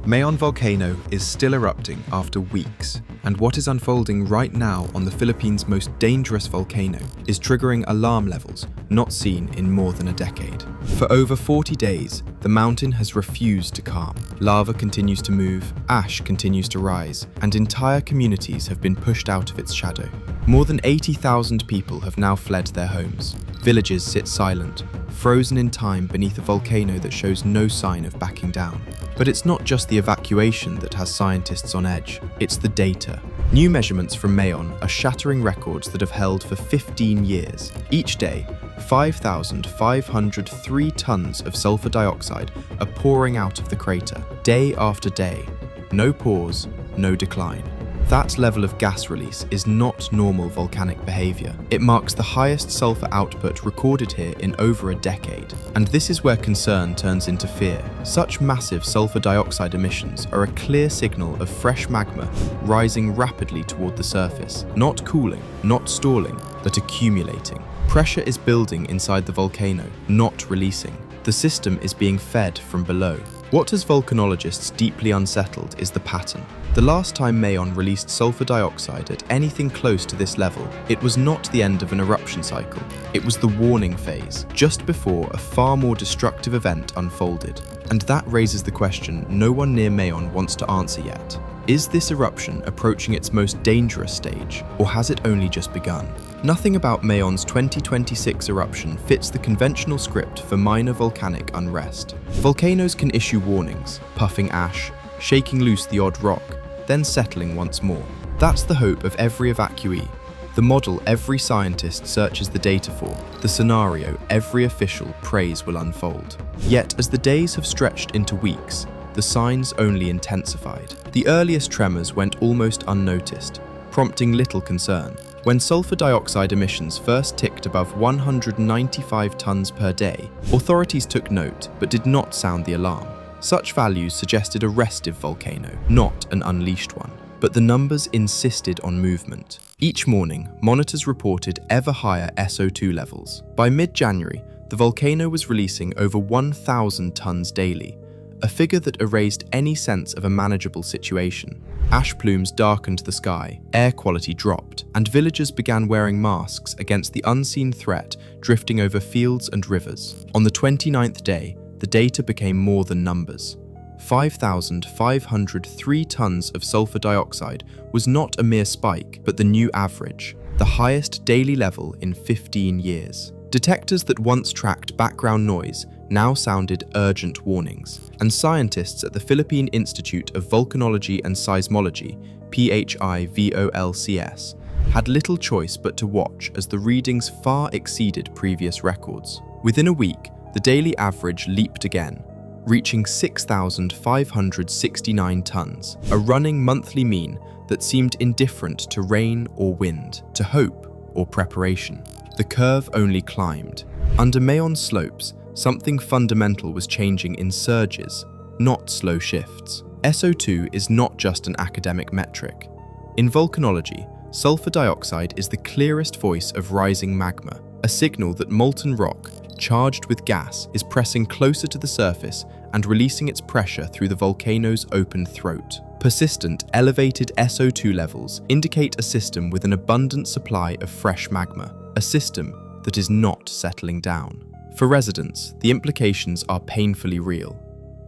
Mayon Volcano is still erupting after weeks, and what is unfolding right now on the Philippines' most dangerous volcano is triggering alarm levels not seen in more than a decade. For over 40 days, the mountain has refused to calm. Lava continues to move, ash continues to rise, and entire communities have been pushed out of its shadow. More than 80,000 people have now fled their homes. Villages sit silent, frozen in time beneath a volcano that shows no sign of backing down. But it's not just the evacuation that has scientists on edge, it's the data. New measurements from Mayon are shattering records that have held for 15 years. Each day, 5,503 tons of sulfur dioxide are pouring out of the crater, day after day. No pause, no decline. That level of gas release is not normal volcanic behavior. It marks the highest sulfur output recorded here in over a decade. And this is where concern turns into fear. Such massive sulfur dioxide emissions are a clear signal of fresh magma rising rapidly toward the surface, not cooling, not stalling, but accumulating. Pressure is building inside the volcano, not releasing. The system is being fed from below. What has volcanologists deeply unsettled is the pattern. The last time Mayon released sulfur dioxide at anything close to this level, it was not the end of an eruption cycle. It was the warning phase, just before a far more destructive event unfolded. And that raises the question no one near Mayon wants to answer yet. Is this eruption approaching its most dangerous stage, or has it only just begun? Nothing about Mayon's 2026 eruption fits the conventional script for minor volcanic unrest. Volcanoes can issue warnings, puffing ash, shaking loose the odd rock, then settling once more. That's the hope of every evacuee, the model every scientist searches the data for, the scenario every official prays will unfold. Yet, as the days have stretched into weeks, the signs only intensified. The earliest tremors went almost unnoticed, prompting little concern. When sulfur dioxide emissions first ticked above 195 tons per day, authorities took note but did not sound the alarm. Such values suggested a restive volcano, not an unleashed one. But the numbers insisted on movement. Each morning, monitors reported ever higher SO2 levels. By mid-January, the volcano was releasing over 1,000 tons daily, a figure that erased any sense of a manageable situation. Ash plumes darkened the sky, air quality dropped, and villagers began wearing masks against the unseen threat drifting over fields and rivers. On the 29th day, the data became more than numbers. 5,503 tons of sulfur dioxide was not a mere spike, but the new average, the highest daily level in 15 years. Detectors that once tracked background noise now sounded urgent warnings, and scientists at the Philippine Institute of Volcanology and Seismology, PHIVOLCS, had little choice but to watch as the readings far exceeded previous records. Within a week, the daily average leaped again, reaching 6,569 tons, a running monthly mean that seemed indifferent to rain or wind, to hope or preparation. The curve only climbed. Under Mayon's slopes, something fundamental was changing in surges, not slow shifts. SO2 is not just an academic metric. In volcanology, sulfur dioxide is the clearest voice of rising magma, a signal that molten rock, charged with gas, is pressing closer to the surface and releasing its pressure through the volcano's open throat. Persistent, elevated SO2 levels indicate a system with an abundant supply of fresh magma, a system that is not settling down. For residents, the implications are painfully real.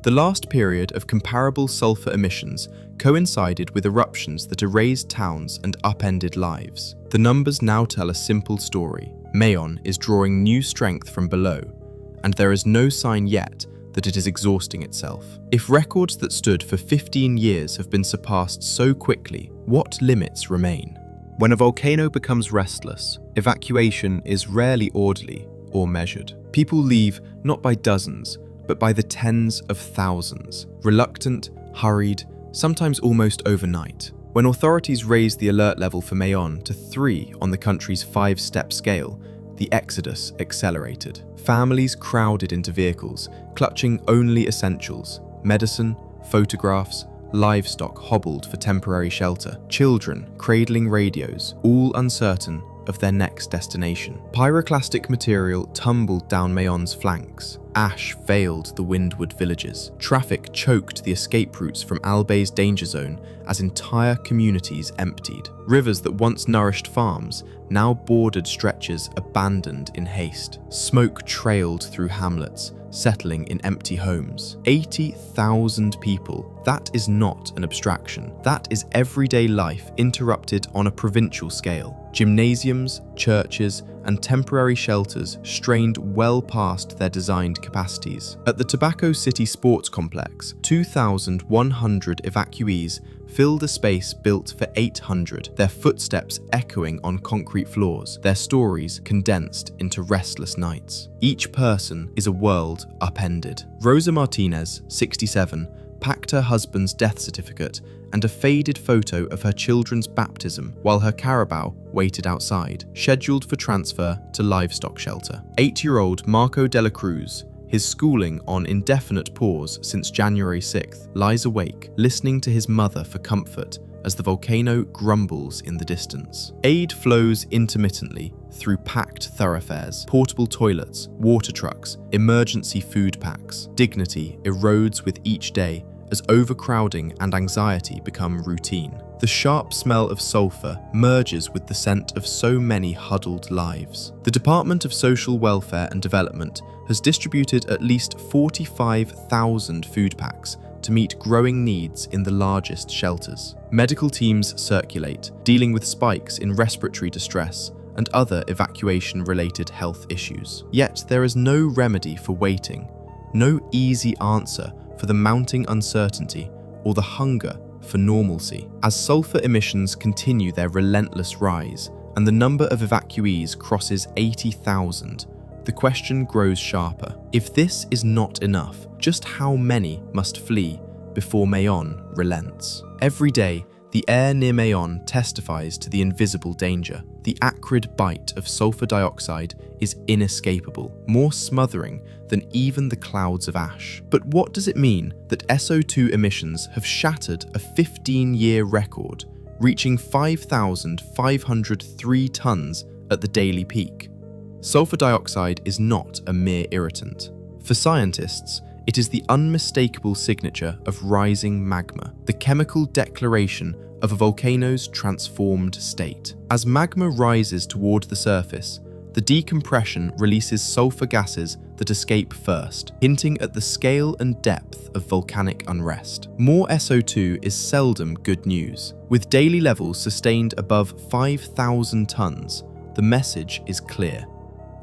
The last period of comparable sulfur emissions coincided with eruptions that erased towns and upended lives. The numbers now tell a simple story. Mayon is drawing new strength from below, and there is no sign yet that it is exhausting itself. If records that stood for 15 years have been surpassed so quickly, what limits remain? When a volcano becomes restless, evacuation is rarely orderly or measured. People leave not by dozens, but by the tens of thousands. Reluctant, hurried, sometimes almost overnight. When authorities raised the alert level for Mayon to 3 on the country's 5-step scale, the exodus accelerated. Families crowded into vehicles, clutching only essentials: medicine, photographs, livestock hobbled for temporary shelter, children cradling radios, all uncertain of their next destination. Pyroclastic material tumbled down Mayon's flanks. Ash veiled the windward villages. Traffic choked the escape routes from Albai's danger zone as entire communities emptied. Rivers that once nourished farms now bordered stretches abandoned in haste. Smoke trailed through hamlets, settling in empty homes. 80,000 people. That is not an abstraction. That is everyday life interrupted on a provincial scale. Gymnasiums, churches, and temporary shelters strained well past their designed capacities. At the Tobacco City Sports Complex, 2,100 evacuees filled a space built for 800, their footsteps echoing on concrete floors, their stories condensed into restless nights. Each person is a world upended. Rosa Martinez, 67, packed her husband's death certificate and a faded photo of her children's baptism while her carabao waited outside, scheduled for transfer to livestock shelter. 8-year-old Marco de la Cruz, his schooling on indefinite pause since January 6th, lies awake, listening to his mother for comfort as the volcano grumbles in the distance. Aid flows intermittently through packed thoroughfares, portable toilets, water trucks, emergency food packs. Dignity erodes with each day as overcrowding and anxiety become routine. The sharp smell of sulfur merges with the scent of so many huddled lives. The Department of Social Welfare and Development has distributed at least 45,000 food packs to meet growing needs in the largest shelters. Medical teams circulate, dealing with spikes in respiratory distress and other evacuation-related health issues. Yet there is no remedy for waiting, no easy answer for the mounting uncertainty or the hunger for normalcy. As sulfur emissions continue their relentless rise and the number of evacuees crosses 80,000, the question grows sharper. If this is not enough, just how many must flee before Mayon relents? Every day, the air near Mayon testifies to the invisible danger. The acrid bite of sulfur dioxide is inescapable, more smothering than even the clouds of ash. But what does it mean that SO2 emissions have shattered a 15-year record, reaching 5,503 tons at the daily peak? Sulfur dioxide is not a mere irritant. For scientists, it is the unmistakable signature of rising magma, the chemical declaration of a volcano's transformed state. As magma rises toward the surface, the decompression releases sulfur gases that escape first, hinting at the scale and depth of volcanic unrest. More SO2 is seldom good news. With daily levels sustained above 5,000 tons, the message is clear.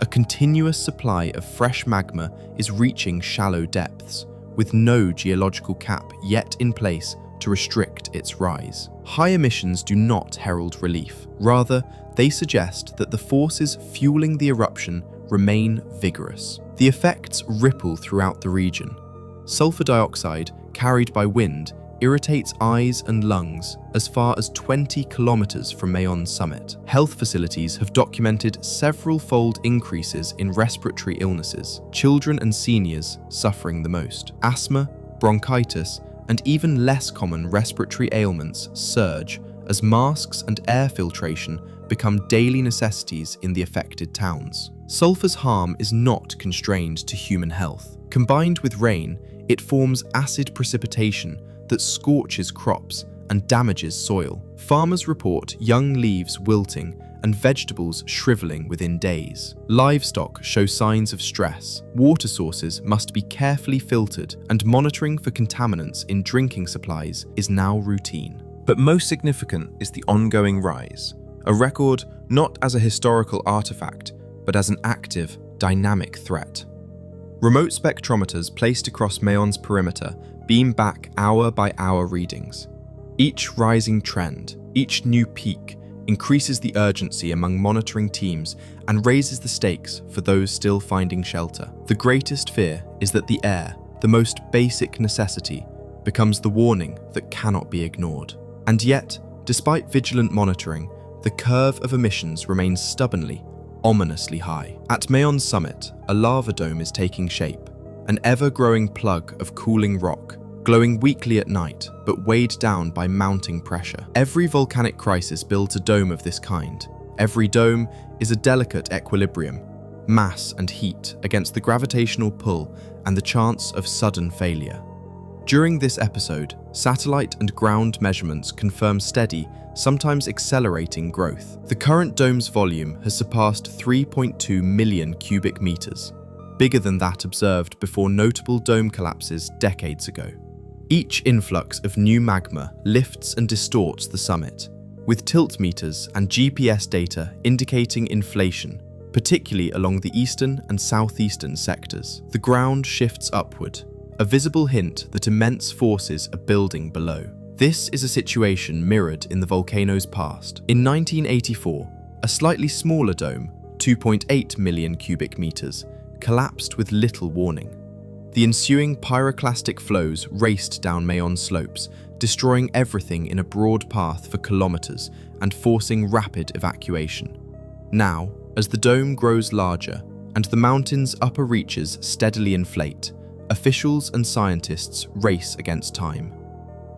A continuous supply of fresh magma is reaching shallow depths, with no geological cap yet in place to restrict its rise. High emissions do not herald relief. Rather, they suggest that the forces fueling the eruption remain vigorous. The effects ripple throughout the region. Sulfur dioxide, carried by wind, irritates eyes and lungs as far as 20 kilometers from Mayon's summit. Health facilities have documented several-fold increases in respiratory illnesses, children and seniors suffering the most. Asthma, bronchitis, and even less common respiratory ailments surge as masks and air filtration become daily necessities in the affected towns. Sulfur's harm is not constrained to human health. Combined with rain, it forms acid precipitation that scorches crops and damages soil. Farmers report young leaves wilting and vegetables shriveling within days. Livestock show signs of stress. Water sources must be carefully filtered, and monitoring for contaminants in drinking supplies is now routine. But most significant is the ongoing rise, a record not as a historical artifact, but as an active, dynamic threat. Remote spectrometers placed across Mayon's perimeter beam back hour-by-hour readings. Each rising trend, each new peak, increases the urgency among monitoring teams and raises the stakes for those still finding shelter. The greatest fear is that the air, the most basic necessity, becomes the warning that cannot be ignored. And yet, despite vigilant monitoring, the curve of emissions remains stubbornly, ominously high. At Mayon's summit, a lava dome is taking shape, an ever-growing plug of cooling rock, glowing weakly at night, but weighed down by mounting pressure. Every volcanic crisis builds a dome of this kind, Every dome is a delicate equilibrium, mass and heat against the gravitational pull and the chance of sudden failure. During this episode, satellite and ground measurements confirm steady, sometimes accelerating growth. The current dome's volume has surpassed 3.2 million cubic meters, bigger than that observed before notable dome collapses decades ago. Each influx of new magma lifts and distorts the summit, with tilt meters and GPS data indicating inflation, particularly along the eastern and southeastern sectors. The ground shifts upward, a visible hint that immense forces are building below. This is a situation mirrored in the volcano's past. In 1984, a slightly smaller dome, 2.8 million cubic meters, collapsed with little warning. The ensuing pyroclastic flows raced down Mayon slopes, destroying everything in a broad path for kilometers and forcing rapid evacuation. Now, as the dome grows larger and the mountain's upper reaches steadily inflate, officials and scientists race against time.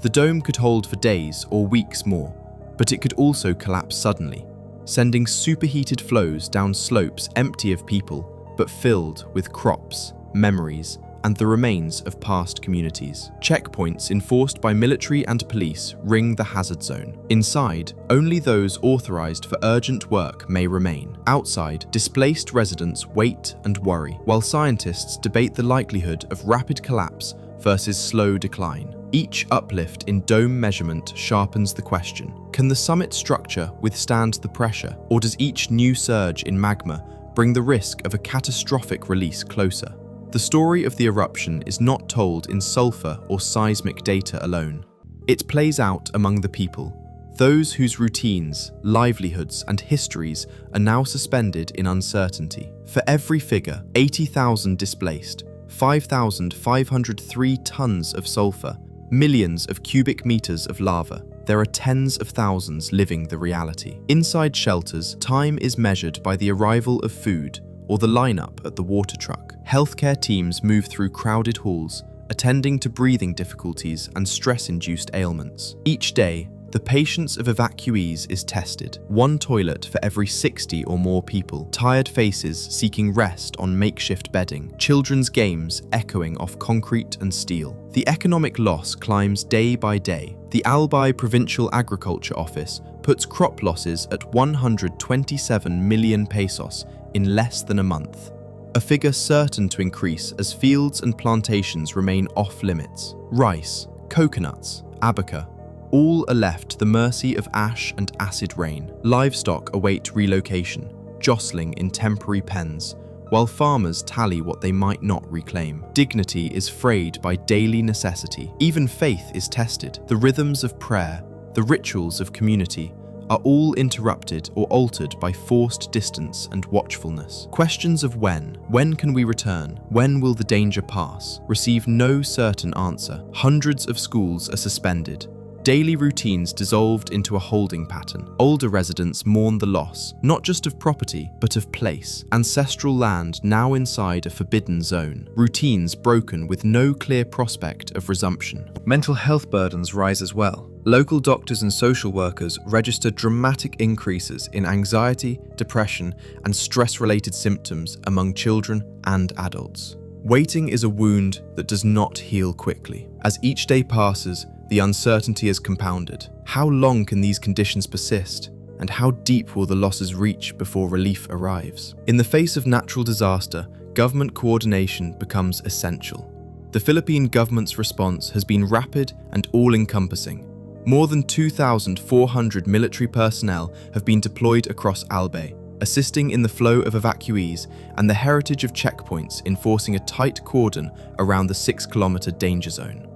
The dome could hold for days or weeks more, but it could also collapse suddenly, sending superheated flows down slopes empty of people, but filled with crops, memories, and the remains of past communities. Checkpoints enforced by military and police ring the hazard zone. Inside, only those authorized for urgent work may remain. Outside, displaced residents wait and worry, while scientists debate the likelihood of rapid collapse versus slow decline. Each uplift in dome measurement sharpens the question: can the summit structure withstand the pressure, or does each new surge in magma bring the risk of a catastrophic release closer? The story of the eruption is not told in sulfur or seismic data alone. It plays out among the people, those whose routines, livelihoods, and histories are now suspended in uncertainty. For every figure, 80,000 displaced, 5,503 tons of sulfur, millions of cubic meters of lava, there are tens of thousands living the reality. Inside shelters, time is measured by the arrival of food or the lineup at the water truck. Healthcare teams move through crowded halls, attending to breathing difficulties and stress-induced ailments. Each day, the patience of evacuees is tested. One toilet for every 60 or more people, tired faces seeking rest on makeshift bedding, children's games echoing off concrete and steel. The economic loss climbs day by day. The Albay Provincial Agriculture Office puts crop losses at 127 million pesos in less than a month, a figure certain to increase as fields and plantations remain off-limits. Rice, coconuts, abaca, all are left to the mercy of ash and acid rain. Livestock await relocation, jostling in temporary pens, while farmers tally what they might not reclaim. Dignity is frayed by daily necessity. Even faith is tested. The rhythms of prayer, the rituals of community, are all interrupted or altered by forced distance and watchfulness. Questions of when can we return, when will the danger pass, receive no certain answer. Hundreds of schools are suspended, daily routines dissolved into a holding pattern. Older residents mourn the loss, not just of property, but of place. Ancestral land now inside a forbidden zone. Routines broken with no clear prospect of resumption. Mental health burdens rise as well. Local doctors and social workers register dramatic increases in anxiety, depression, and stress-related symptoms among children and adults. Waiting is a wound that does not heal quickly. As each day passes, the uncertainty is compounded. How long can these conditions persist? And how deep will the losses reach before relief arrives? In the face of natural disaster, government coordination becomes essential. The Philippine government's response has been rapid and all-encompassing. More than 2,400 military personnel have been deployed across Albay, assisting in the flow of evacuees and the heritage of checkpoints enforcing a tight cordon around the 6-kilometer danger zone.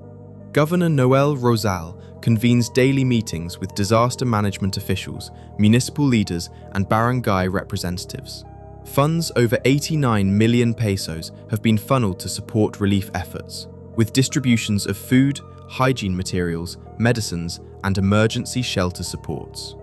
Governor Noel Rosal convenes daily meetings with disaster management officials, municipal leaders, and barangay representatives. Funds over 89 million pesos have been funneled to support relief efforts, with distributions of food, hygiene materials, medicines, and emergency shelter supports.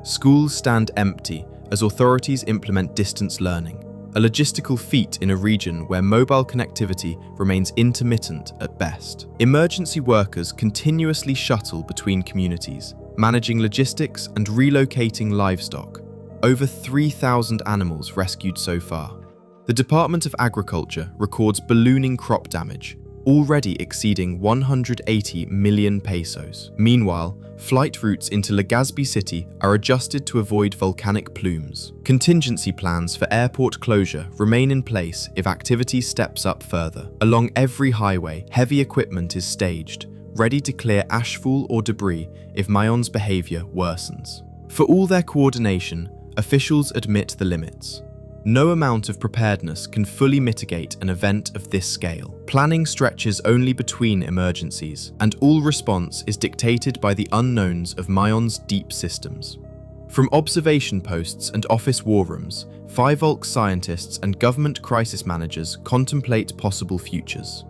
Schools stand empty as authorities implement distance learning, a logistical feat in a region where mobile connectivity remains intermittent at best. Emergency workers continuously shuttle between communities, managing logistics and relocating livestock, Over 3,000 animals rescued so far. The Department of Agriculture records ballooning crop damage, already exceeding 180 million pesos. Meanwhile, flight routes into Legazpi City are adjusted to avoid volcanic plumes. Contingency plans for airport closure remain in place if activity steps up further. Along every highway, heavy equipment is staged, ready to clear ashfall or debris if Mayon's behavior worsens. For all their coordination, officials admit the limits. No amount of preparedness can fully mitigate an event of this scale. Planning stretches only between emergencies, and all response is dictated by the unknowns of Mayon's deep systems. From observation posts and office war rooms, PHIVOLCS scientists and government crisis managers contemplate possible futures.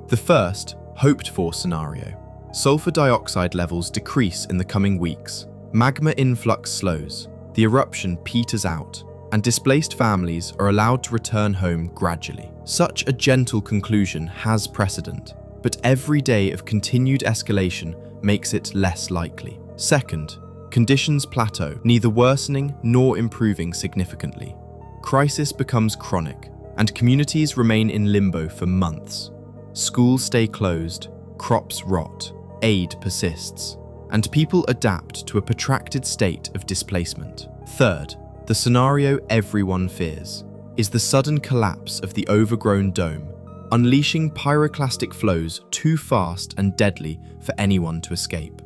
The first, hoped-for scenario. Sulfur dioxide levels decrease in the coming weeks, magma influx slows, the eruption peters out, and displaced families are allowed to return home gradually. Such a gentle conclusion has precedent, but every day of continued escalation makes it less likely. Second, conditions plateau, neither worsening nor improving significantly. Crisis becomes chronic, and communities remain in limbo for months. Schools stay closed, crops rot, aid persists, and people adapt to a protracted state of displacement. Third, the scenario everyone fears is the sudden collapse of the overgrown dome, unleashing pyroclastic flows too fast and deadly for anyone to escape.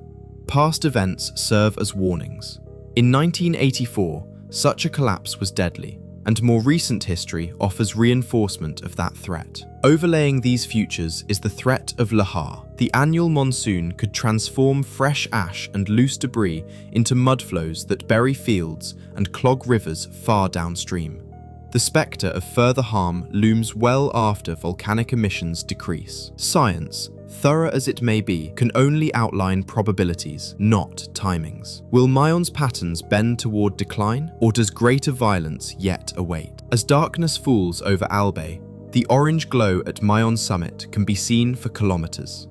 Past events serve as warnings. In 1984, such a collapse was deadly, and more recent history offers reinforcement of that threat. Overlaying these futures is the threat of Lahar. The annual monsoon could transform fresh ash and loose debris into mudflows that bury fields and clog rivers far downstream. The spectre of further harm looms well after volcanic emissions decrease. Science, thorough as it may be, can only outline probabilities, not timings. Will Mayon's patterns bend toward decline, or does greater violence yet await? As darkness falls over Albay, the orange glow at Mayon's summit can be seen for kilometers.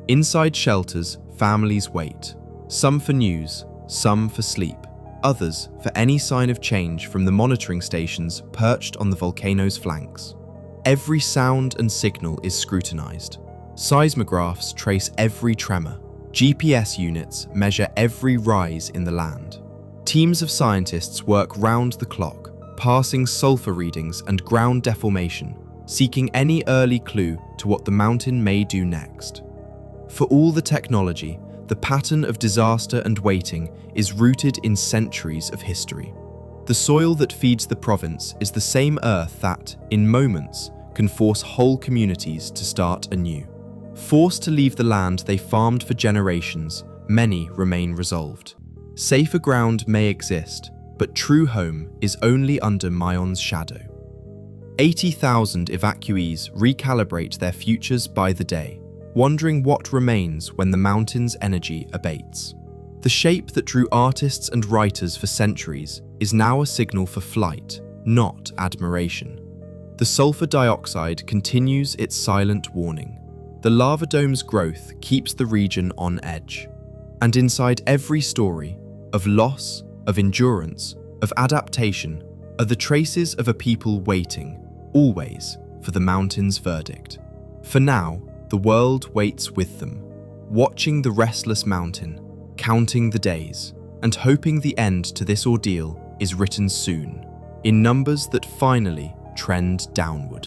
Inside shelters, families wait, some for news, some for sleep, others for any sign of change from the monitoring stations perched on the volcano's flanks. Every sound and signal is scrutinized. Seismographs trace every tremor. GPS units measure every rise in the land. Teams of scientists work round the clock, passing sulfur readings and ground deformation, seeking any early clue to what the mountain may do next. For all the technology, the pattern of disaster and waiting is rooted in centuries of history. The soil that feeds the province is the same earth that, in moments, can force whole communities to start anew. Forced to leave the land they farmed for generations, many remain resolved. Safer ground may exist, but true home is only under Mayon's shadow. 80,000 evacuees recalibrate their futures by the day, wondering what remains when the mountain's energy abates. The shape that drew artists and writers for centuries is now a signal for flight, not admiration. The sulfur dioxide continues its silent warning. The lava dome's growth keeps the region on edge. And inside every story, of loss, of endurance, of adaptation, are the traces of a people waiting, always, for the mountain's verdict. For now, the world waits with them, watching the restless mountain, counting the days, and hoping the end to this ordeal is written soon, in numbers that finally trend downward.